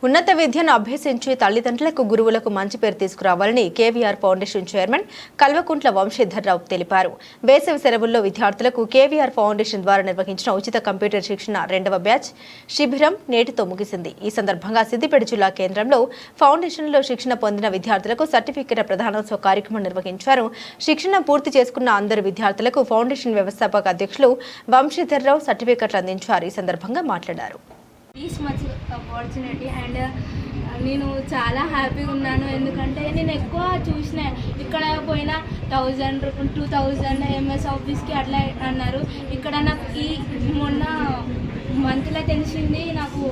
ఉన్నత విద్యను అభ్యసించి తల్లిదండ్రులకు గురువులకు మంచి పేరు తీసుకురావాలని కేవీఆర్ ఫౌండేషన్ చైర్మన్ కల్వకుంట్ల వంశీధర్రావు తెలిపారు. వేసవి సెలవుల్లో విద్యార్థులకు కేవీఆర్ ఫౌండేషన్ ద్వారా నిర్వహించిన ఉచిత కంప్యూటర్ శిక్షణ 2వ బ్యాచ్ శిబిరం నేటితో ముగిసింది. ఈ సందర్భంగా సిద్దిపేట జిల్లా కేంద్రంలో ఫౌండేషన్లో శిక్షణ పొందిన విద్యార్థులకు సర్టిఫికెట్ ప్రదానోత్సవ కార్యక్రమం నిర్వహించారు. శిక్షణ పూర్తి చేసుకున్న అందరు విద్యార్థులకు ఫౌండేషన్ వ్యవస్థాపక అధ్యక్షులు వంశీధర్రావు సర్టిఫికెట్లు అందించారు. ఈ సందర్భంగా మాట్లాడారు. ఈస్ మచ్ ఆపర్చునిటీ అండ్ నేను చాలా హ్యాపీగా ఉన్నాను. ఎందుకంటే నేను ఎక్కువ చూసిన ఇక్కడ పోయినా 1000 2000 ఎంఎస్ ఆఫీస్కి అట్లా అన్నారు. ఇక్కడ నాకు ఈ మొన్న మంత్లో తెలిసింది నాకు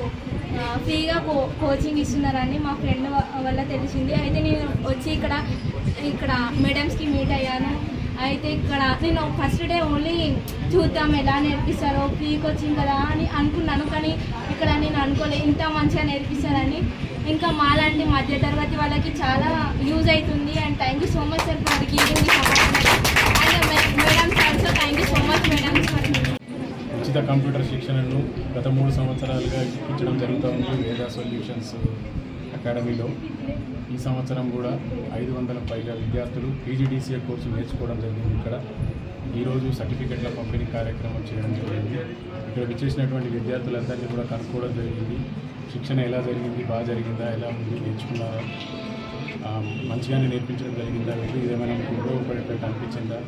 ఫ్రీగా కోచింగ్ ఇస్తున్నారని మా ఫ్రెండ్ వల్ల తెలిసింది. అయితే నేను వచ్చి ఇక్కడ మేడమ్స్కి మీట్ అయ్యాను. అయితే ఇక్కడ నేను ఫస్ట్ డే ఓన్లీ చూద్దాం ఎలా నేర్పిస్తారో, ఫ్రీ కోచింగ్ కదా అని అనుకున్నాను. కానీ ఇక్కడ నేను అనుకోలేదు ఇంత మంచిగా నేర్పిస్తారని. ఇంకా మాలాంటి మధ్య తరగతి వాళ్ళకి చాలా యూజ్ అవుతుంది. And thank you so much sir for giving this opportunity. And madams also thank you so much madams for ఉచిత కంప్యూటర్ శిక్షణను గత 3 సంవత్సరాలుగా ఇప్పించడం జరుగుతుంది వేద సొల్యూషన్స్ అకాడమీలో. ఈ సంవత్సరం కూడా 500 పైగా విద్యార్థులు పీజీడీసీఏ కోర్సు నేర్చుకోవడం జరిగింది. ఇక్కడ ఈరోజు సర్టిఫికెట్ల పంపిణీ కార్యక్రమం చేయడం జరిగింది. ఇక్కడ విచ్చేసినటువంటి విద్యార్థులందరినీ కూడా కనుక్కోవడం జరిగింది. శిక్షణ ఎలా జరిగింది, బాగా జరిగిందా, ఎలా ఉంది, నేర్చుకున్నారా, మంచిగానే నేర్పించడం జరిగిందా, వీళ్ళు ఇదేమైనా మీకు ఉపయోగపడేటట్టు అనిపించిందా,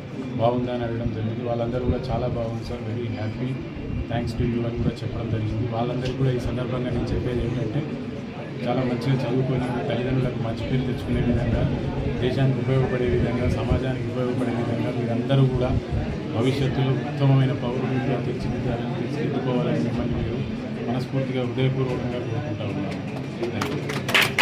బాగుందా అని అడగడం జరిగింది. వాళ్ళందరూ కూడా చాలా బాగుంది sir, very happy, thanks to you అని కూడా చెప్పడం జరిగింది. వాళ్ళందరికీ కూడా ఈ సందర్భంగా నేను చెప్పేది ఏంటంటే చాలా మంచిగా చదువుకొని తల్లిదండ్రులకు మంచి పేరు తెచ్చుకునే విధంగా, దేశానికి ఉపయోగపడే విధంగా, సమాజానికి ఉపయోగపడే విధంగా మీరందరూ కూడా భవిష్యత్తులో ఉత్తమమైన పౌరులుగా తీర్చిదిద్దుకోవాలని మిమ్మల్ని మీరు మనస్ఫూర్తిగా హృదయపూర్వకంగా కోరుకుంటాం.